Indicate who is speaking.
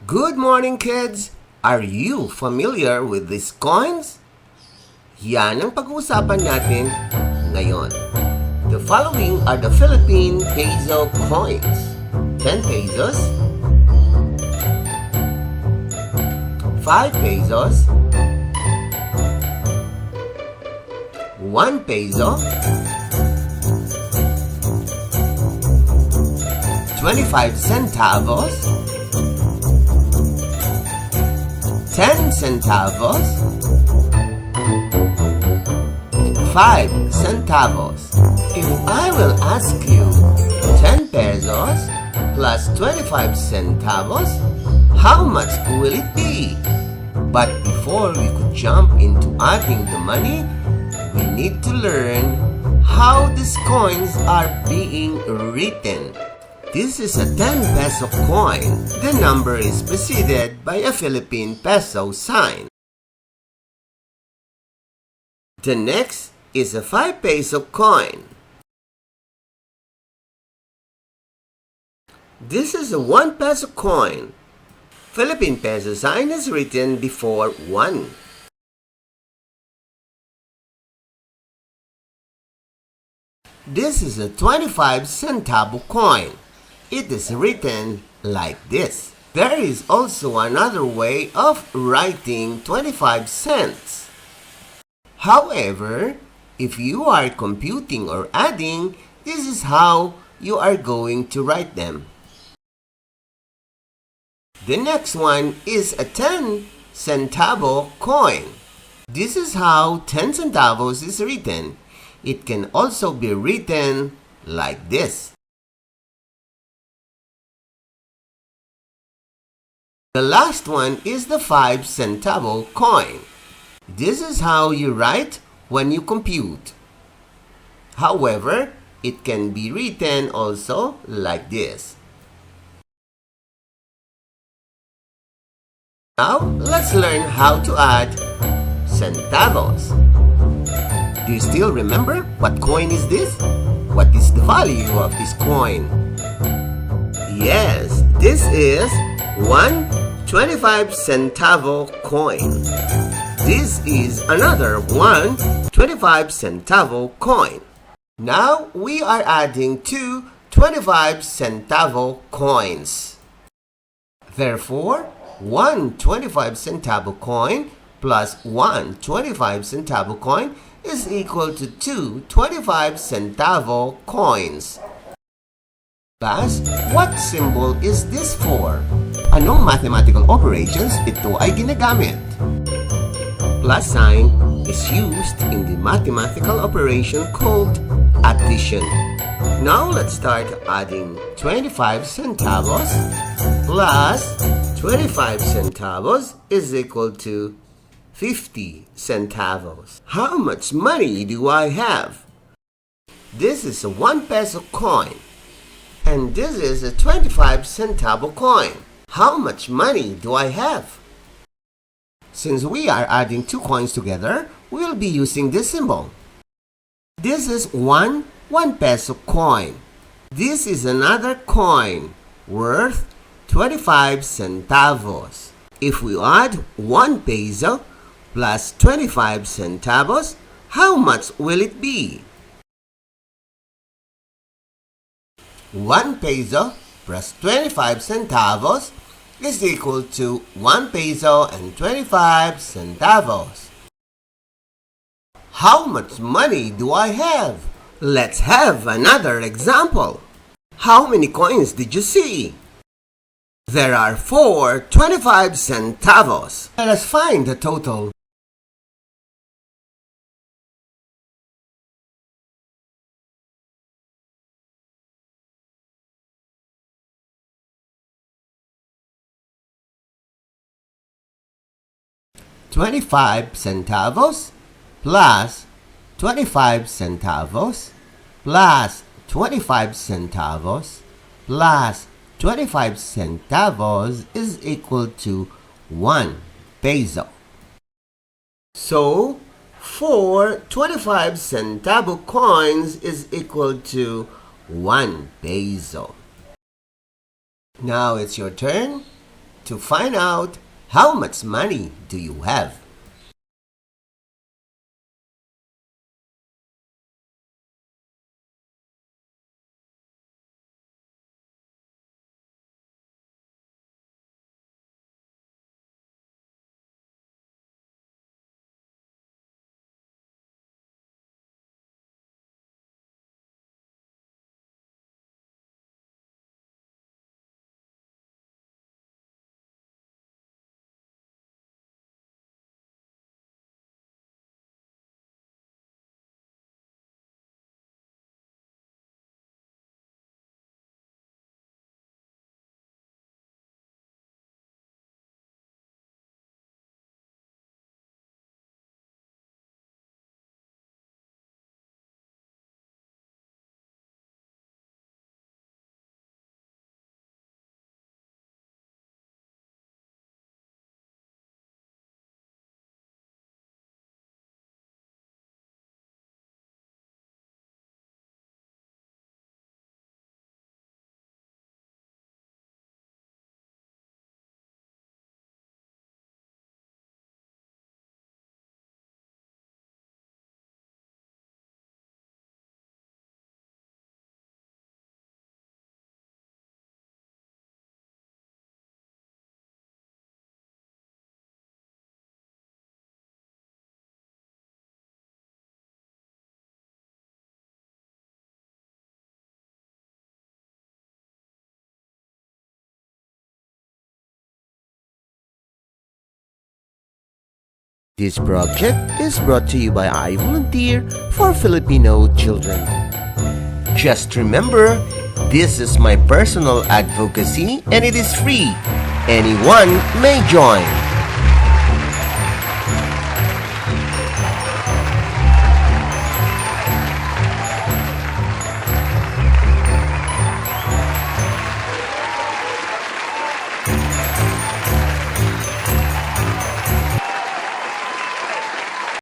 Speaker 1: Good morning, kids! Are you familiar with these coins? Yan ang pag-uusapan natin ngayon. The following are the Philippine peso coins. 10 pesos, 5 pesos, 1 peso, 25 centavos, 10 centavos, 5 centavos. If I will ask you 10 pesos plus 25 centavos, how much will it be? But before we could jump into adding the money, we need to learn how these coins are being written. This is a 10 peso coin. The number is preceded by a Philippine peso sign. The next is a 5 peso coin. This is a 1 peso coin. Philippine peso sign is written before 1. This is a 25 centavo coin. It is written like this. There is also another way of writing 25 cents. However, if you are computing or adding, this is how you are going to write them. The next one is a 10 centavo coin. This is how 10 centavos is written. It can also be written like this. The last one is the 5 centavo coin. This is how you write when you compute. However, it can be written also like this. Now, let's learn how to add centavos. Do you still remember what coin is this? What is the value of this coin? Yes, this is 1.25 centavo coin. This is another 1.25 centavo coin. Now we are adding two 25 centavo coins. Therefore, 1.25 centavo coin plus 1.25 centavo coin is equal to 2.25 centavo coins. Class, what symbol is this for? Anong mathematical operations ito ay ginagamit? Plus sign is used in the mathematical operation called addition. Now let's start adding 25 centavos plus 25 centavos is equal to 50 centavos. How much money do I have? This is a 1 peso coin. And this is a 25 centavo coin. How much money do I have? Since we are adding two coins together, we'll be using this symbol. This is one 1 peso coin. This is another coin worth 25 centavos. If we add 1 peso plus 25 centavos, how much will it be? 1 peso plus 25 centavos is equal to 1 peso and 25 centavos. How much money do I have? Let's have another example. How many coins did you see? There are 4 25 centavos. Let us find the total. $25 centavos plus 25 centavos plus 25 centavos plus 25 centavos is equal to 1 peso. So, 4 25 centavo coins is equal to 1 peso. Now it's your turn to find out how much money do you have. This project is brought to you by I Volunteer for Filipino Children. Just remember, this is my personal advocacy and it is free. Anyone may join.